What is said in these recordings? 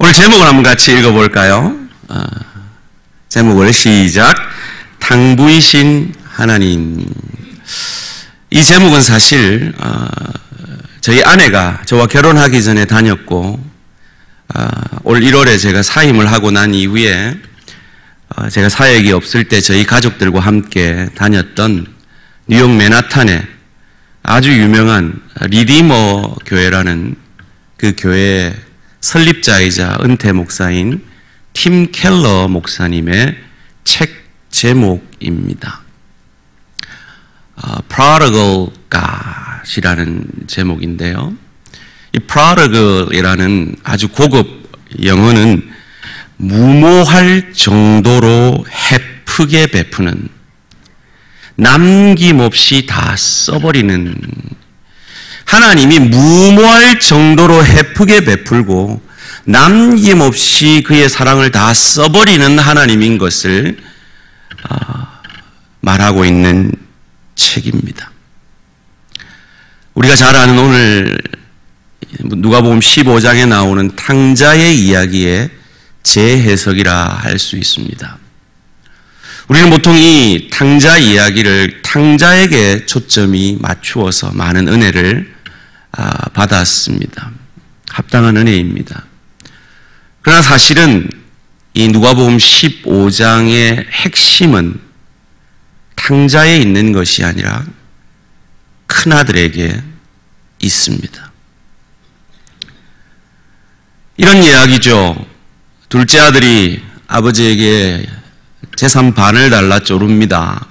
오늘 제목을 한번 같이 읽어볼까요? 제목을 시작. 탕부이신 하나님. 이 제목은 사실 저희 아내가 저와 결혼하기 전에 다녔고 올 1월에 제가 사임을 하고 난 이후에 제가 사역이 없을 때 저희 가족들과 함께 다녔던 뉴욕 맨하탄에 아주 유명한 리디머 교회라는 그 교회의 설립자이자 은퇴 목사인 팀 켈러 목사님의 책 제목입니다. Prodigal God이라는 제목인데요. 이 prodigal이라는 아주 고급 영어는 무모할 정도로 헤프게 베푸는, 남김없이 다 써버리는, 하나님이 무모할 정도로 헤프게 베풀고 남김없이 그의 사랑을 다 써버리는 하나님인 것을 말하고 있는 책입니다. 우리가 잘 아는 오늘 누가복음 15장에 나오는 탕자의 이야기의 재해석이라 할 수 있습니다. 우리는 보통 이 탕자 이야기를 탕자에게 초점이 맞추어서 많은 은혜를 받았습니다. 합당한 은혜입니다. 그러나 사실은 이 누가복음 15장의 핵심은 탕자에 있는 것이 아니라 큰아들에게 있습니다. 이런 이야기죠. 둘째 아들이 아버지에게 재산 반을 달라 쪼릅니다.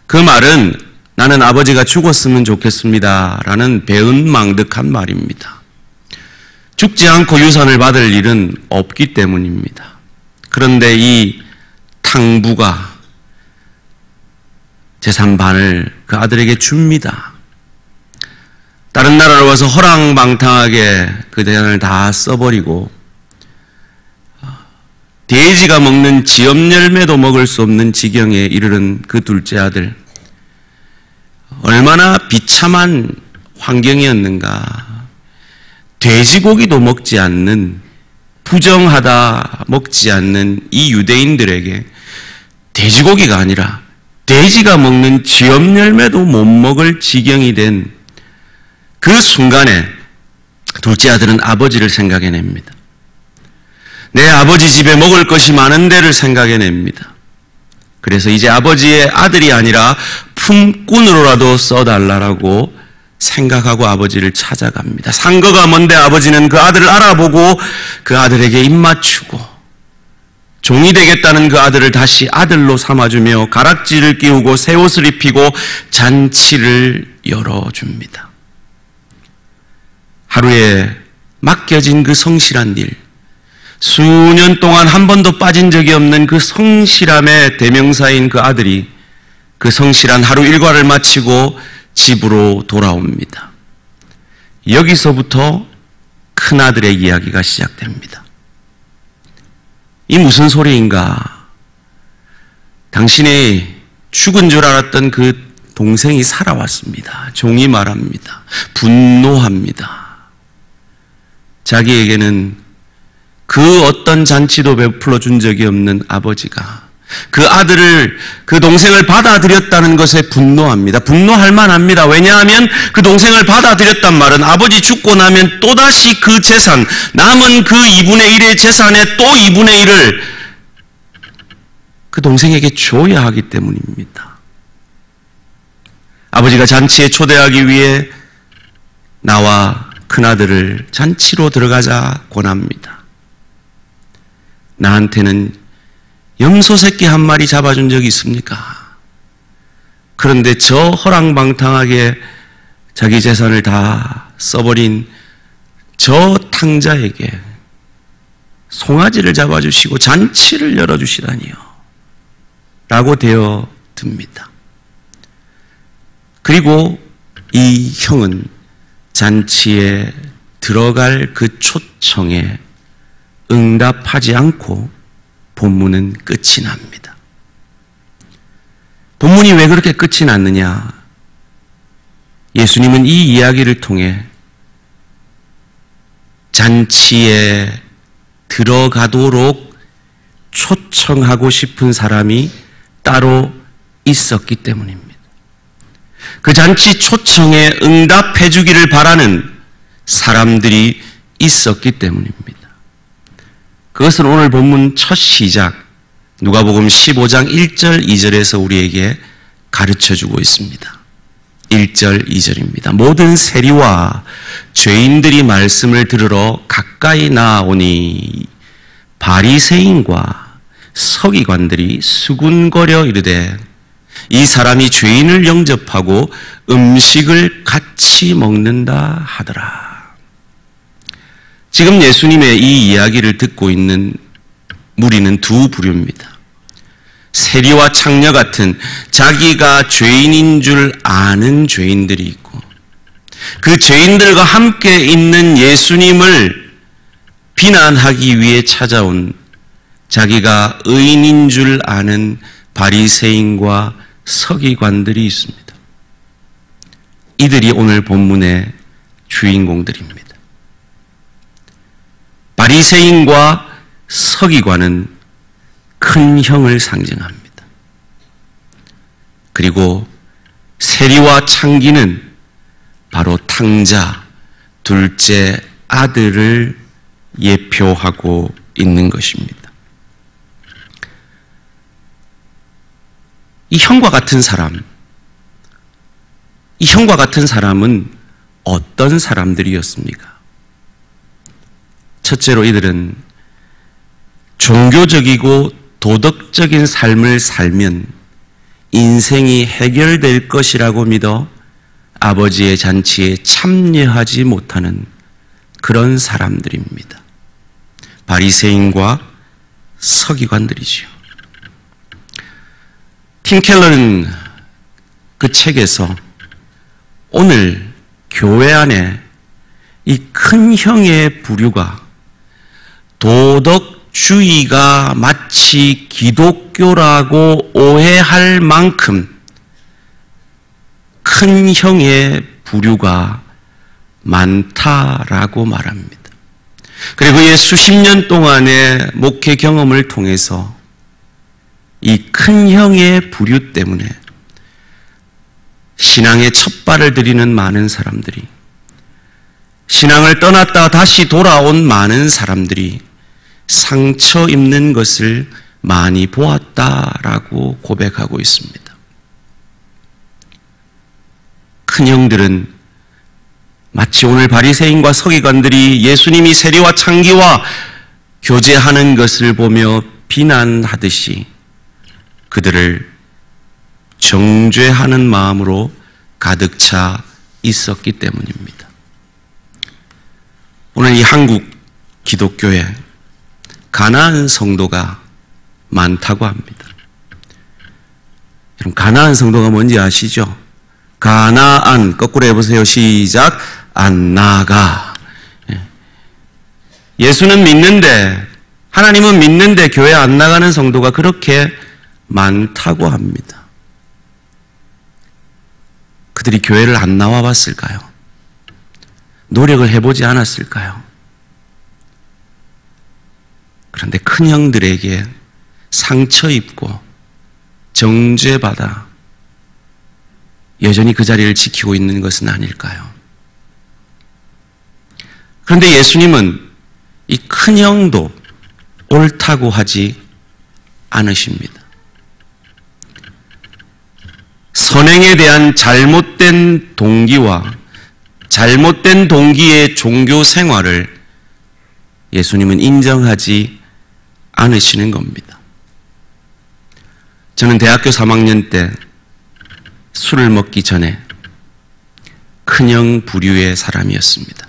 그 말은 나는 아버지가 죽었으면 좋겠습니다 라는 배은망덕한 말입니다. 죽지 않고 유산을 받을 일은 없기 때문입니다. 그런데 이 탕부가 재산 반을 그 아들에게 줍니다. 다른 나라로 와서 허랑방탕하게 그 재산을 다 써버리고 돼지가 먹는 지엽열매도 먹을 수 없는 지경에 이르는 그 둘째 아들, 얼마나 비참한 환경이었는가. 돼지고기도 먹지 않는, 부정하다 먹지 않는 이 유대인들에게 돼지고기가 아니라 돼지가 먹는 지엽열매도 못 먹을 지경이 된 그 순간에 둘째 아들은 아버지를 생각해냅니다. 내 아버지 집에 먹을 것이 많은 데를 생각해냅니다. 그래서 이제 아버지의 아들이 아니라 품꾼으로라도 써달라고 생각하고 아버지를 찾아갑니다. 상거가 먼데 아버지는 그 아들을 알아보고 그 아들에게 입맞추고 종이 되겠다는 그 아들을 다시 아들로 삼아주며 가락지를 끼우고 새 옷을 입히고 잔치를 열어줍니다. 하루에 맡겨진 그 성실한 일, 수년 동안 한 번도 빠진 적이 없는 그 성실함의 대명사인 그 아들이 그 성실한 하루 일과를 마치고 집으로 돌아옵니다. 여기서부터 큰아들의 이야기가 시작됩니다. 이 무슨 소리인가? 당신이 죽은 줄 알았던 그 동생이 살아왔습니다. 종이 말합니다. 분노합니다. 자기에게는 그 어떤 잔치도 베풀어 준 적이 없는 아버지가 그 아들을, 그 동생을 받아들였다는 것에 분노합니다. 분노할 만합니다. 왜냐하면 그 동생을 받아들였단 말은 아버지 죽고 나면 또다시 그 재산, 남은 그 2분의 1의 재산의 또 2분의 1을 그 동생에게 줘야 하기 때문입니다. 아버지가 잔치에 초대하기 위해 나와 큰아들을 잔치로 들어가자 권합니다. 나한테는 염소 새끼 한 마리 잡아준 적이 있습니까? 그런데 저 허랑방탕하게 자기 재산을 다 써버린 저 탕자에게 송아지를 잡아주시고 잔치를 열어주시다니요 라고 되어 듭니다. 그리고 이 형은 잔치에 들어갈 그 초청에 응답하지 않고 본문은 끝이 납니다. 본문이 왜 그렇게 끝이 났느냐? 예수님은 이 이야기를 통해 잔치에 들어가도록 초청하고 싶은 사람이 따로 있었기 때문입니다. 그 잔치 초청에 응답해 주기를 바라는 사람들이 있었기 때문입니다. 그것은 오늘 본문 첫 시작 누가복음 15장 1절 2절에서 우리에게 가르쳐주고 있습니다. 1절 2절입니다. 모든 세리와 죄인들이 말씀을 들으러 가까이 나아오니 바리새인과 서기관들이 수군거려 이르되 이 사람이 죄인을 영접하고 음식을 같이 먹는다 하더라. 지금 예수님의 이 이야기를 듣고 있는 무리는 두 부류입니다. 세리와 창녀 같은 자기가 죄인인 줄 아는 죄인들이 있고 그 죄인들과 함께 있는 예수님을 비난하기 위해 찾아온 자기가 의인인 줄 아는 바리새인과 서기관들이 있습니다. 이들이 오늘 본문의 주인공들입니다. 바리새인과 서기관은 큰 형을 상징합니다. 그리고 세리와 창기는 바로 탕자, 둘째 아들을 예표하고 있는 것입니다. 이 형과 같은 사람은 어떤 사람들이었습니까? 첫째로 이들은 종교적이고 도덕적인 삶을 살면 인생이 해결될 것이라고 믿어 아버지의 잔치에 참여하지 못하는 그런 사람들입니다. 바리새인과 서기관들이지요. 팀 켈러는 그 책에서 오늘 교회 안에 이 큰 형의 부류가 도덕주의가 마치 기독교라고 오해할 만큼 큰 형의 부류가 많다라고 말합니다. 그리고 그의 수십 년 동안의 목회 경험을 통해서 이 큰 형의 부류 때문에 신앙의 첫 발을 들이는 많은 사람들이, 신앙을 떠났다 다시 돌아온 많은 사람들이 상처 입는 것을 많이 보았다라고 고백하고 있습니다. 큰 형들은 마치 오늘 바리새인과 서기관들이 예수님이 세리와 창기와 교제하는 것을 보며 비난하듯이 그들을 정죄하는 마음으로 가득 차 있었기 때문입니다. 오늘 이 한국 기독교에 가나안 성도가 많다고 합니다. 여러분, 가나안 성도가 뭔지 아시죠? 가나안, 거꾸로 해보세요. 시작. 안 나가. 예수는 믿는데, 하나님은 믿는데 교회 안 나가는 성도가 그렇게 많다고 합니다. 그들이 교회를 안 나와 봤을까요? 노력을 해보지 않았을까요? 그런데 큰 형들에게 상처 입고 정죄받아 여전히 그 자리를 지키고 있는 것은 아닐까요? 그런데 예수님은 이 큰 형도 옳다고 하지 않으십니다. 선행에 대한 잘못된 동기와 잘못된 동기의 종교 생활을 예수님은 인정하지 않으시는 겁니다. 저는 대학교 3학년 때 술을 먹기 전에 큰형 부류의 사람이었습니다.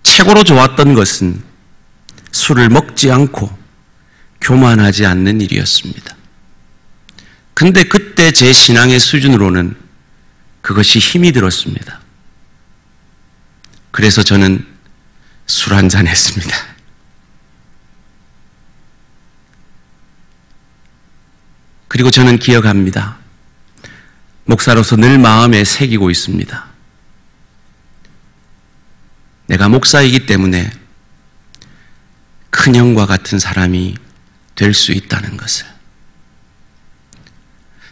최고로 좋았던 것은 술을 먹지 않고 교만하지 않는 일이었습니다. 근데 그때 제 신앙의 수준으로는 그것이 힘이 들었습니다. 그래서 저는 술 한잔 했습니다. 그리고 저는 기억합니다. 목사로서 늘 마음에 새기고 있습니다. 내가 목사이기 때문에 큰형과 같은 사람이 될 수 있다는 것을,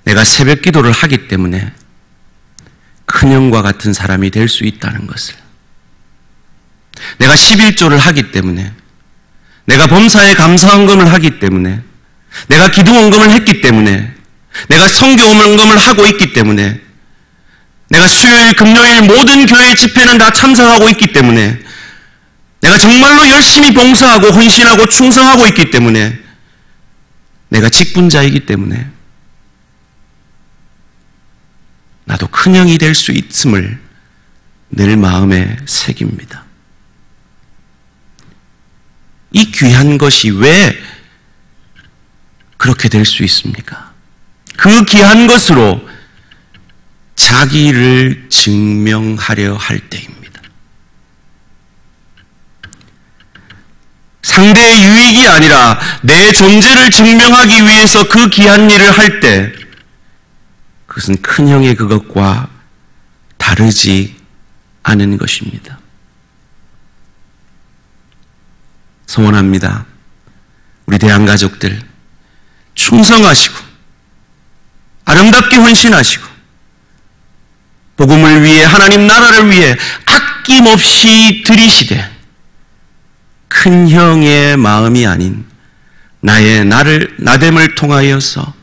내가 새벽 기도를 하기 때문에 큰형과 같은 사람이 될 수 있다는 것을, 내가 11조를 하기 때문에, 내가 범사에 감사헌금을 하기 때문에, 내가 기도헌금을 했기 때문에, 내가 성교헌금을 하고 있기 때문에, 내가 수요일, 금요일 모든 교회 집회는 다 참석하고 있기 때문에, 내가 정말로 열심히 봉사하고 헌신하고 충성하고 있기 때문에, 내가 직분자이기 때문에 나도 큰형이 될 수 있음을 늘 마음에 새깁니다. 이 귀한 것이 왜 그렇게 될 수 있습니까? 그 귀한 것으로 자기를 증명하려 할 때입니다. 상대의 유익이 아니라 내 존재를 증명하기 위해서 그 귀한 일을 할 때, 그것은 큰형의 그것과 다르지 않은 것입니다. 소원합니다. 우리 대한가족들 충성하시고 아름답게 헌신하시고 복음을 위해, 하나님 나라를 위해 아낌없이 들이시되 큰형의 마음이 아닌 나의 나됨을 통하여서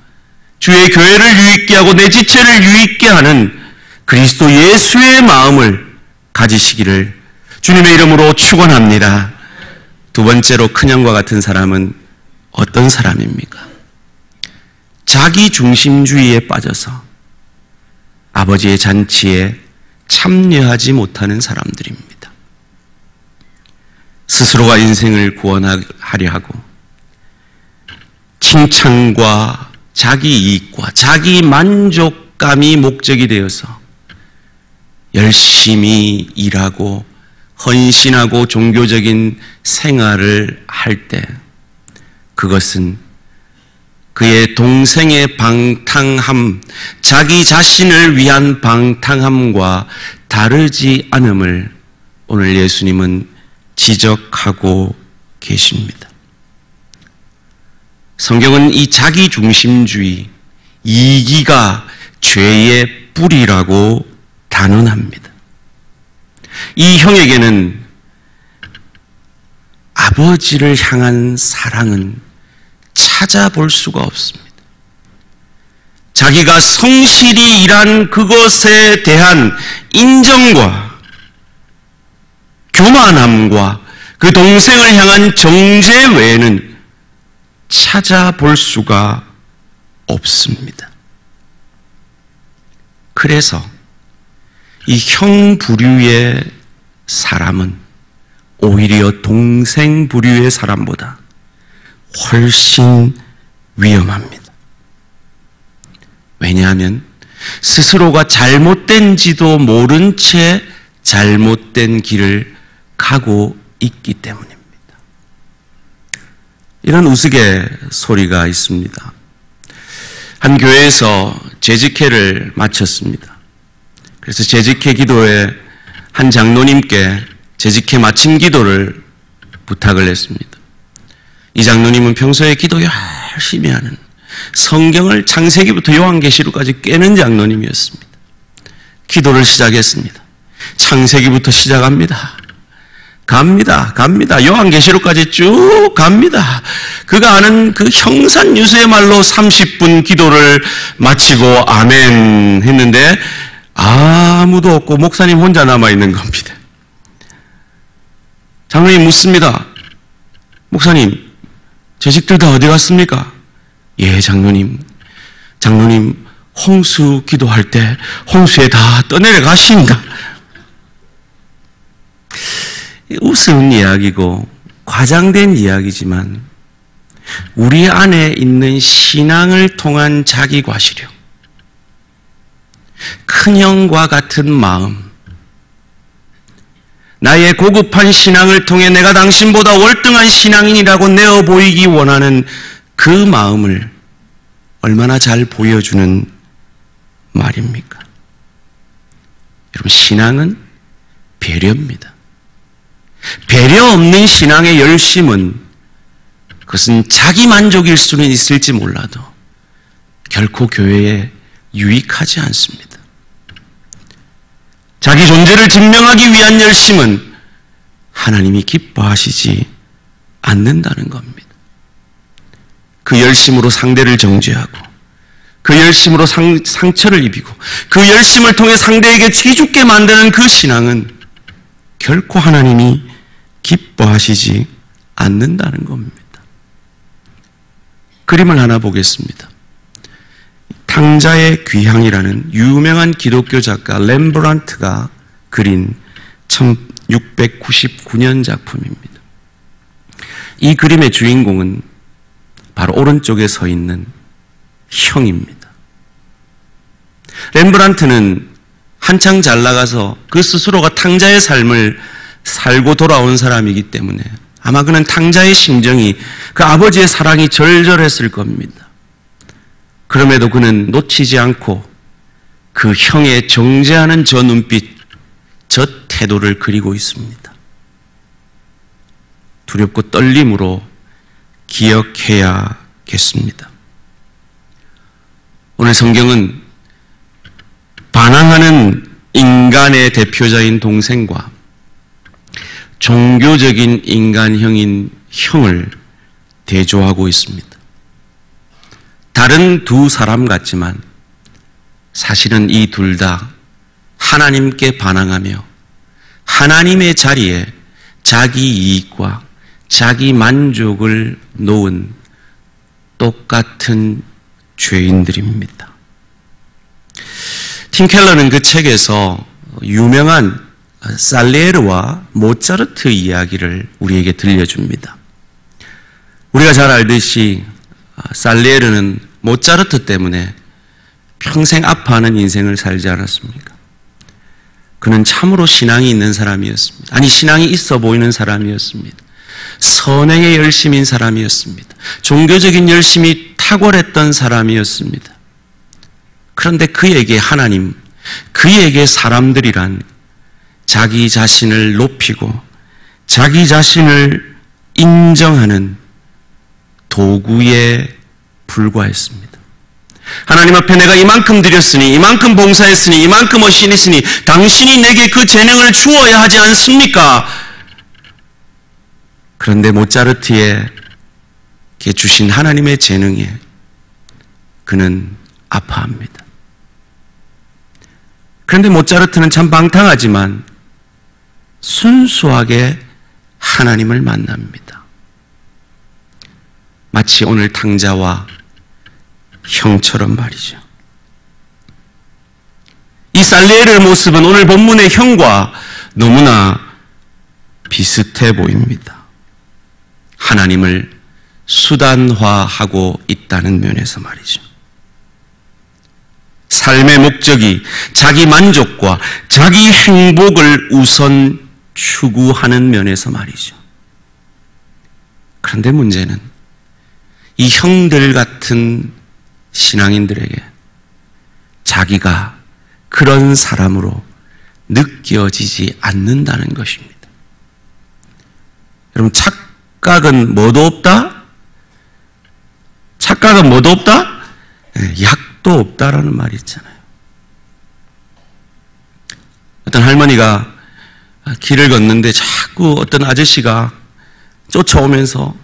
주의 교회를 유익게 하고 내 지체를 유익게 하는 그리스도 예수의 마음을 가지시기를 주님의 이름으로 축원합니다. 두 번째로 큰형과 같은 사람은 어떤 사람입니까? 자기 중심주의에 빠져서 아버지의 잔치에 참여하지 못하는 사람들입니다. 스스로가 인생을 구원하려 하고 칭찬과 자기 이익과 자기 만족감이 목적이 되어서 열심히 일하고 헌신하고 종교적인 생활을 할 때 그것은 그의 동생의 방탕함, 자기 자신을 위한 방탕함과 다르지 않음을 오늘 예수님은 지적하고 계십니다. 성경은 이 자기중심주의, 이기가 죄의 뿌리라고 단언합니다. 이 형에게는 아버지를 향한 사랑은 찾아볼 수가 없습니다. 자기가 성실히 일한 그것에 대한 인정과 교만함과 그 동생을 향한 정죄 외에는 찾아볼 수가 없습니다. 그래서 이 형 부류의 사람은 오히려 동생 부류의 사람보다 훨씬 위험합니다. 왜냐하면 스스로가 잘못된지도 모른 채 잘못된 길을 가고 있기 때문입니다. 이런 우스갯소리가 있습니다. 한 교회에서 재직회를 마쳤습니다. 그래서 재직회 기도에 한 장로님께 재직회 마침 기도를 부탁을 했습니다. 이 장로님은 평소에 기도 열심히 하는, 성경을 창세기부터 요한계시록까지 깨는 장로님이었습니다. 기도를 시작했습니다. 창세기부터 시작합니다. 갑니다. 요한계시록까지 쭉 갑니다. 그가 아는 그 형산유수의 말로 30분 기도를 마치고 아멘 했는데 아무도 없고 목사님 혼자 남아있는 겁니다. 장로님 묻습니다. 목사님, 재직들 다 어디 갔습니까? 예, 장로님 홍수 기도할 때 홍수에 다 떠내려 가십니다. 우스운 이야기고 과장된 이야기지만 우리 안에 있는 신앙을 통한 자기 과시력, 큰형과 같은 마음, 나의 고급한 신앙을 통해 내가 당신보다 월등한 신앙인이라고 내어 보이기 원하는 그 마음을 얼마나 잘 보여주는 말입니까? 여러분, 신앙은 배려입니다. 배려 없는 신앙의 열심은 그것은 자기 만족일 수는 있을지 몰라도 결코 교회에 유익하지 않습니다. 자기 존재를 증명하기 위한 열심은 하나님이 기뻐하시지 않는다는 겁니다. 그 열심으로 상대를 정죄하고 그 열심으로 상처를 입히고 그 열심을 통해 상대에게 기죽게 만드는 그 신앙은 결코 하나님이 기뻐하시지 않는다는 겁니다. 그림을 하나 보겠습니다. 탕자의 귀향이라는 유명한 기독교 작가 렘브란트가 그린 1699년 작품입니다. 이 그림의 주인공은 바로 오른쪽에 서 있는 형입니다. 렘브란트는 한창 잘 나가서 그 스스로가 탕자의 삶을 살고 돌아온 사람이기 때문에 아마 그는 탕자의 심정이 그 아버지의 사랑이 절절했을 겁니다. 그럼에도 그는 놓치지 않고 그 형의 정죄하는 저 눈빛, 저 태도를 그리고 있습니다. 두렵고 떨림으로 기억해야겠습니다. 오늘 성경은 반항하는 인간의 대표자인 동생과 종교적인 인간형인 형을 대조하고 있습니다. 다른 두 사람 같지만 사실은 이 둘 다 하나님께 반항하며 하나님의 자리에 자기 이익과 자기 만족을 놓은 똑같은 죄인들입니다. 팀 켈러는 그 책에서 유명한 살리에르와 모차르트 이야기를 우리에게 들려줍니다. 우리가 잘 알듯이 살리에르는 모차르트 때문에 평생 아파하는 인생을 살지 않았습니까? 그는 참으로 신앙이 있는 사람이었습니다. 아니, 신앙이 있어 보이는 사람이었습니다. 선행에 열심인 사람이었습니다. 종교적인 열심이 탁월했던 사람이었습니다. 그런데 그에게 하나님, 그에게 사람들이란 자기 자신을 높이고 자기 자신을 인정하는 도구에 불과했습니다. 하나님 앞에 내가 이만큼 드렸으니, 이만큼 봉사했으니, 이만큼 헌신했으니 당신이 내게 그 재능을 주어야 하지 않습니까? 그런데 모차르트에게 주신 하나님의 재능에 그는 아파합니다. 그런데 모차르트는 참 방탕하지만 순수하게 하나님을 만납니다. 마치 오늘 탕자와 형처럼 말이죠. 이 살리에르의 모습은 오늘 본문의 형과 너무나 비슷해 보입니다. 하나님을 수단화하고 있다는 면에서 말이죠. 삶의 목적이 자기 만족과 자기 행복을 우선 추구하는 면에서 말이죠. 그런데 문제는 이 형들 같은 신앙인들에게 자기가 그런 사람으로 느껴지지 않는다는 것입니다. 여러분, 착각은 뭐도 없다? 착각은 뭐도 없다? 약도 없다라는 말이 있잖아요. 어떤 할머니가 길을 걷는데 자꾸 어떤 아저씨가 쫓아오면서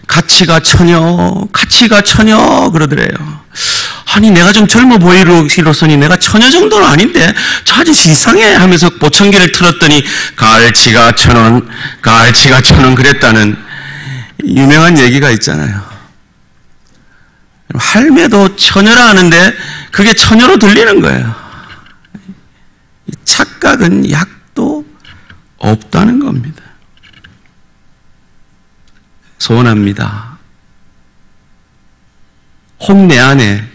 가치가 처녀 그러더래요. 아니, 내가 좀 젊어 보이로서니 내가 처녀 정도는 아닌데 저 아저씨 이상해 하면서 보청기를 틀었더니 갈치가 1,000원, 갈치가 1,000원 그랬다는 유명한 얘기가 있잖아요. 할매도 처녀라 하는데 그게 처녀로 들리는 거예요. 착각은 약도 없다는 겁니다. 소원합니다. 혹 내 안에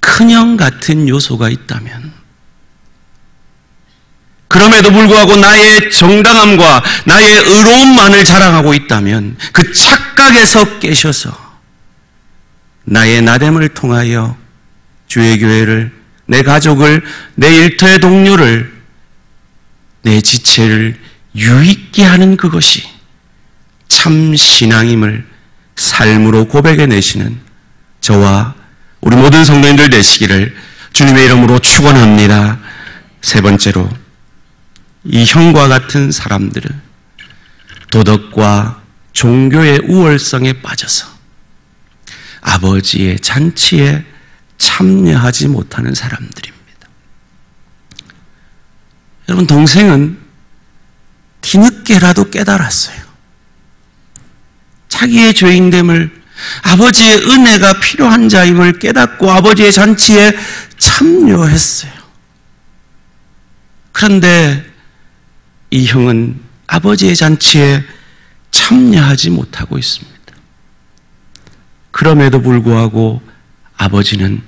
큰형 같은 요소가 있다면, 그럼에도 불구하고 나의 정당함과 나의 의로움만을 자랑하고 있다면 그 착각에서 깨셔서 나의 나됨을 통하여 주의 교회를, 내 가족을, 내 일터의 동료를, 내 지체를 유익게 하는 그것이 참 신앙임을 삶으로 고백해 내시는 저와 우리 모든 성도님들 되시기를 주님의 이름으로 축원합니다. 세 번째로, 이 형과 같은 사람들은 도덕과 종교의 우월성에 빠져서 아버지의 잔치에 참여하지 못하는 사람들입니다. 여러분, 동생은 뒤늦게라도 깨달았어요. 자기의 죄인됨을, 아버지의 은혜가 필요한 자임을 깨닫고 아버지의 잔치에 참여했어요. 그런데 이 형은 아버지의 잔치에 참여하지 못하고 있습니다. 그럼에도 불구하고 아버지는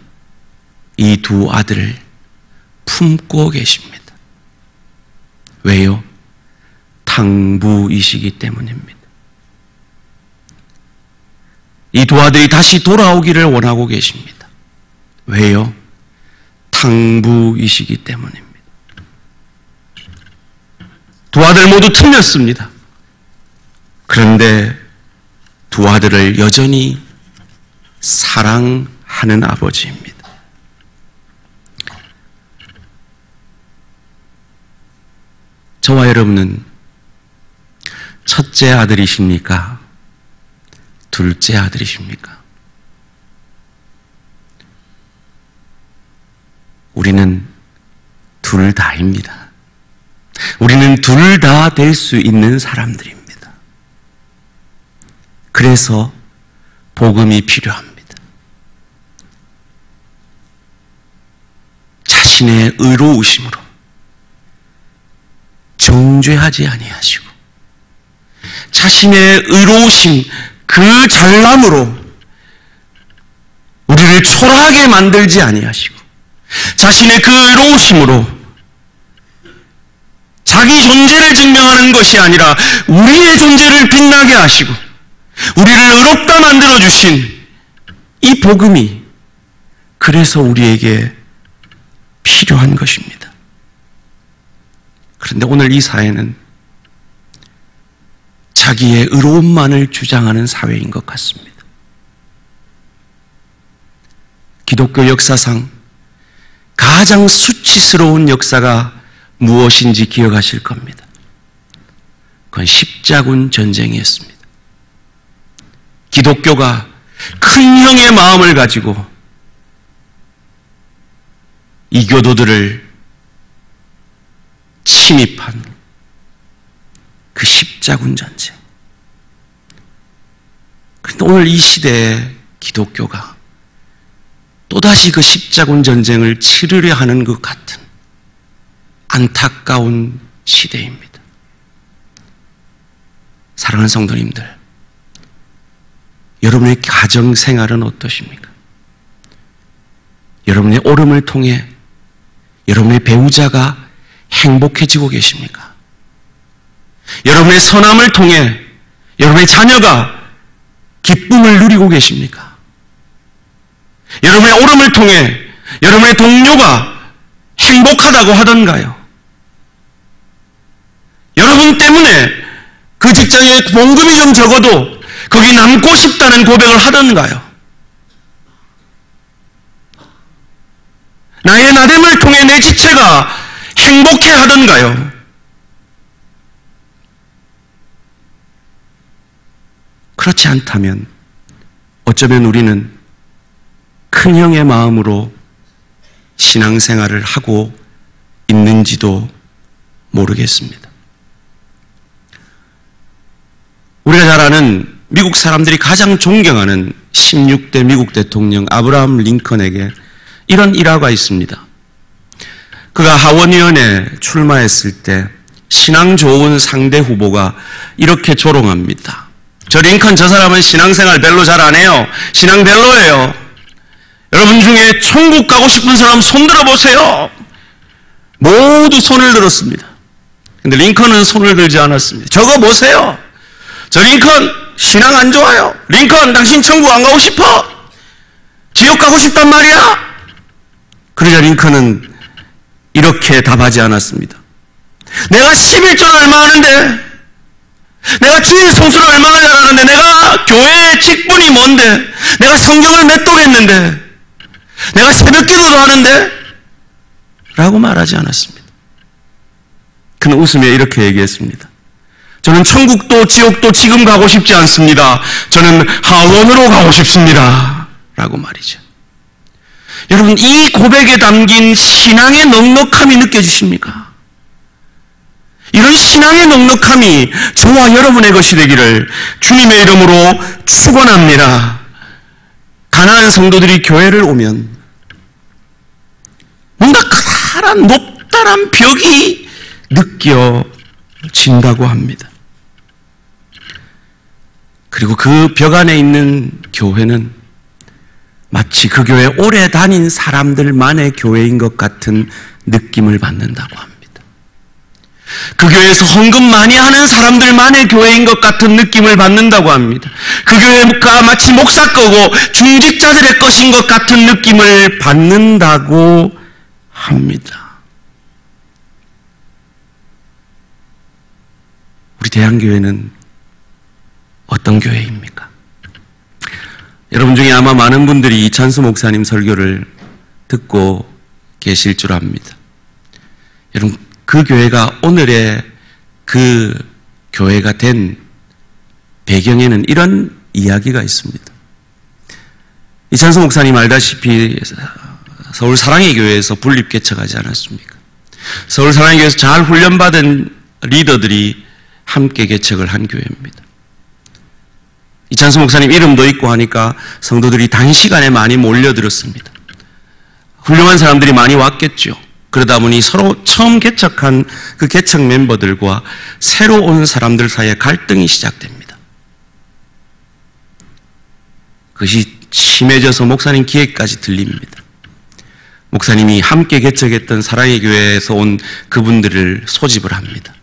이 두 아들을 품고 계십니다. 왜요? 당부이시기 때문입니다. 이 두 아들이 다시 돌아오기를 원하고 계십니다. 왜요? 당부이시기 때문입니다. 두 아들 모두 틀렸습니다. 그런데 두 아들을 여전히 사랑하는 아버지입니다. 저와 여러분은 첫째 아들이십니까? 둘째 아들이십니까? 우리는 둘 다입니다. 우리는 둘 다 될 수 있는 사람들입니다. 그래서 복음이 필요합니다. 자신의 의로우심으로 정죄하지 아니하시고 자신의 의로우심, 그 잘남으로 우리를 초라하게 만들지 아니하시고 자신의 그 의로우심으로 자기 존재를 증명하는 것이 아니라 우리의 존재를 빛나게 하시고 우리를 의롭다 만들어주신 이 복음이 그래서 우리에게 필요한 것입니다. 그런데 오늘 이 사회는 자기의 의로움만을 주장하는 사회인 것 같습니다. 기독교 역사상 가장 수치스러운 역사가 무엇인지 기억하실 겁니다. 그건 십자군 전쟁이었습니다. 기독교가 큰 형의 마음을 가지고 이교도들을 침입한 그 십자군 전쟁. 그런데 오늘 이 시대에 기독교가 또다시 그 십자군 전쟁을 치르려 하는 것 같은 안타까운 시대입니다. 사랑하는 성도님들, 여러분의 가정 생활은 어떠십니까? 여러분의 오름을 통해 여러분의 배우자가 행복해지고 계십니까? 여러분의 선함을 통해 여러분의 자녀가 기쁨을 누리고 계십니까? 여러분의 오름을 통해 여러분의 동료가 행복하다고 하던가요? 여러분 때문에 그 직장에 봉급이 좀 적어도 거기 남고 싶다는 고백을 하던가요? 나의 나됨을 통해 내 지체가 행복해 하던가요? 그렇지 않다면 어쩌면 우리는 큰 형의 마음으로 신앙생활을 하고 있는지도 모르겠습니다. 우리가 잘 아는 미국 사람들이 가장 존경하는 16대 미국 대통령 아브라함 링컨에게 이런 일화가 있습니다. 그가 하원의원에 출마했을 때 신앙 좋은 상대 후보가 이렇게 조롱합니다. 저 링컨 저 사람은 신앙생활 별로 잘 안 해요. 신앙 별로예요. 여러분 중에 천국 가고 싶은 사람 손 들어보세요. 모두 손을 들었습니다. 근데 링컨은 손을 들지 않았습니다. 저거 보세요. 저 링컨 신앙 안 좋아요. 링컨 당신 천국 안 가고 싶어? 지옥 가고 싶단 말이야? 그러자 링컨은 이렇게 답하지 않았습니다. 내가 11조를 얼마 하는데, 내가 주일 성수를 얼마나 잘하는데, 내가 교회의 직분이 뭔데, 내가 성경을 몇 독 했는데, 내가 새벽 기도도 하는데 라고 말하지 않았습니다. 그는 웃으며 이렇게 얘기했습니다. 저는 천국도 지옥도 지금 가고 싶지 않습니다. 저는 하원으로 가고 싶습니다. 라고 말이죠. 여러분, 이 고백에 담긴 신앙의 넉넉함이 느껴지십니까? 이런 신앙의 넉넉함이 저와 여러분의 것이 되기를 주님의 이름으로 축원합니다. 가난한 성도들이 교회를 오면 뭔가 커다란 높다란 벽이 느껴진다고 합니다. 그리고 그 벽 안에 있는 교회는 마치 그 교회에 오래 다닌 사람들만의 교회인 것 같은 느낌을 받는다고 합니다. 그 교회에서 헌금 많이 하는 사람들만의 교회인 것 같은 느낌을 받는다고 합니다. 그 교회가 마치 목사 거고 중직자들의 것인 것 같은 느낌을 받는다고 합니다. 우리 대한교회는 어떤 교회입니까? 여러분 중에 아마 많은 분들이 이찬수 목사님 설교를 듣고 계실 줄 압니다. 여러분, 그 교회가 오늘의 그 교회가 된 배경에는 이런 이야기가 있습니다. 이찬수 목사님 알다시피 서울 사랑의 교회에서 분립 개척하지 않았습니까? 서울 사랑의 교회에서 잘 훈련받은 리더들이 함께 개척을 한 교회입니다. 이찬수 목사님 이름도 있고 하니까 성도들이 단시간에 많이 몰려들었습니다. 훌륭한 사람들이 많이 왔겠죠. 그러다 보니 서로 처음 개척한 그 개척 멤버들과 새로 온 사람들 사이에 갈등이 시작됩니다. 그것이 심해져서 목사님 기회까지 들립니다. 목사님이 함께 개척했던 사랑의 교회에서 온 그분들을 소집을 합니다.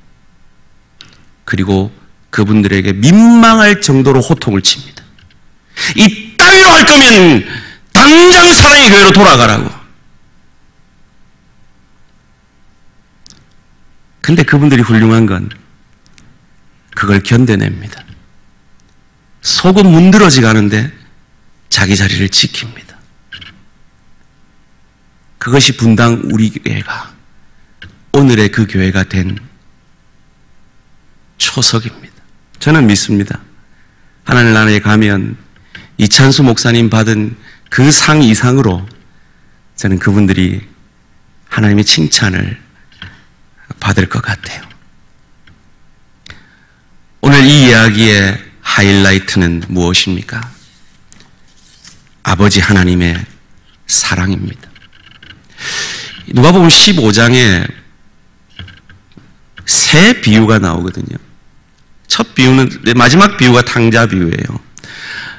그리고 그분들에게 민망할 정도로 호통을 칩니다. 이 따위로 할 거면 당장 사랑의 교회로 돌아가라고. 근데 그분들이 훌륭한 건 그걸 견뎌냅니다. 속은 문드러지 가는데 자기 자리를 지킵니다. 그것이 분당 우리 교회가 오늘의 그 교회가 된 초석입니다. 저는 믿습니다. 하나님 나라에 가면 이찬수 목사님 받은 그 상 이상으로 저는 그분들이 하나님의 칭찬을 받을 것 같아요. 오늘 이 이야기의 하이라이트는 무엇입니까? 아버지 하나님의 사랑입니다. 누가복음 15장에 세 비유가 나오거든요. 첫 비유는, 마지막 비유가 탕자 비유예요.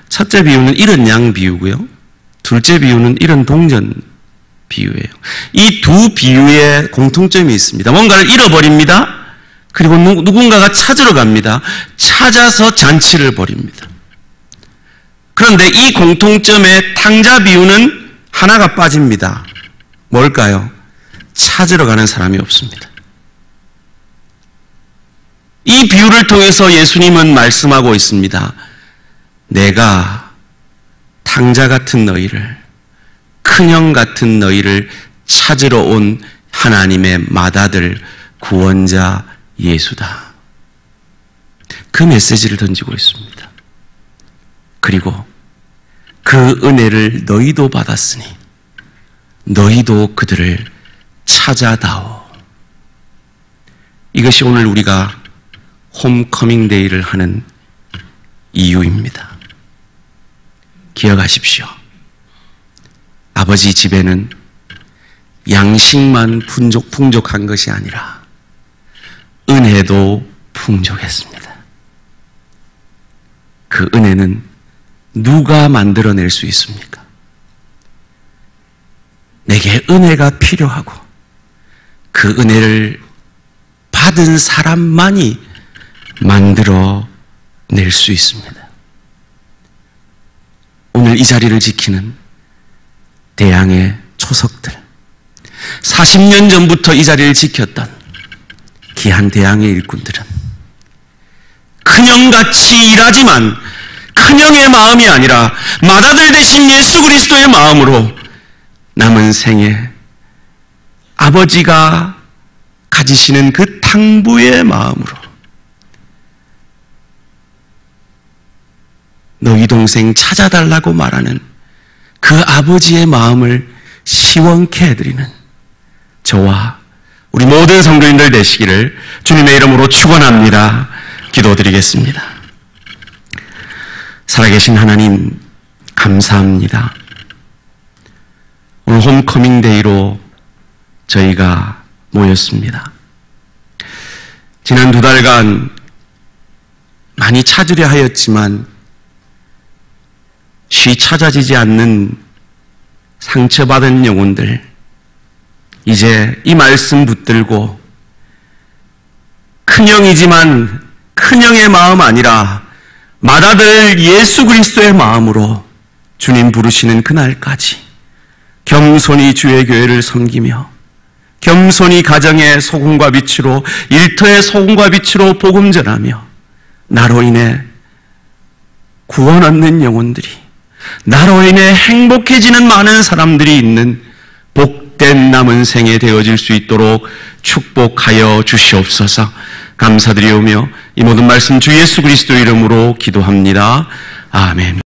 첫째 비유는 잃은 양 비유고요. 둘째 비유는 잃은 동전 비유예요. 이 두 비유의 공통점이 있습니다. 뭔가를 잃어버립니다. 그리고 누군가가 찾으러 갑니다. 찾아서 잔치를 벌입니다. 그런데 이 공통점의 탕자 비유는 하나가 빠집니다. 뭘까요? 찾으러 가는 사람이 없습니다. 이 비유를 통해서 예수님은 말씀하고 있습니다. 내가 탕자 같은 너희를, 큰형 같은 너희를 찾으러 온 하나님의 맏아들 구원자 예수다. 그 메시지를 던지고 있습니다. 그리고 그 은혜를 너희도 받았으니 너희도 그들을 찾아다오. 이것이 오늘 우리가 홈커밍 데이를 하는 이유입니다. 기억하십시오. 아버지 집에는 양식만 풍족한 것이 아니라 은혜도 풍족했습니다. 그 은혜는 누가 만들어낼 수 있습니까? 내게 은혜가 필요하고 그 은혜를 받은 사람만이 만들어낼 수 있습니다. 오늘 이 자리를 지키는 대양의 초석들, 40년 전부터 이 자리를 지켰던 귀한 대양의 일꾼들은 큰형같이 일하지만 큰형의 마음이 아니라 맏아들 대신 예수 그리스도의 마음으로 남은 생에 아버지가 가지시는 그 탕부의 마음으로 너희 동생 찾아달라고 말하는 그 아버지의 마음을 시원케 해드리는 저와 우리 모든 성도인들 되시기를 주님의 이름으로 축원합니다. 기도드리겠습니다. 살아계신 하나님 감사합니다. 오늘 홈커밍 데이로 저희가 모였습니다. 지난 2달간 많이 찾으려 하였지만 쉬 찾아지지 않는 상처받은 영혼들, 이제 이 말씀 붙들고 큰형이지만 큰형의 마음 아니라 맏아들 예수 그리스도의 마음으로 주님 부르시는 그날까지 겸손히 주의 교회를 섬기며 겸손히 가정의 소금과 빛으로, 일터의 소금과 빛으로 복음 전하며 나로 인해 구원 얻는 영혼들이, 나로 인해 행복해지는 많은 사람들이 있는 복된 남은 생에 되어질 수 있도록 축복하여 주시옵소서. 감사드리오며 이 모든 말씀 주 예수 그리스도 이름으로 기도합니다. 아멘.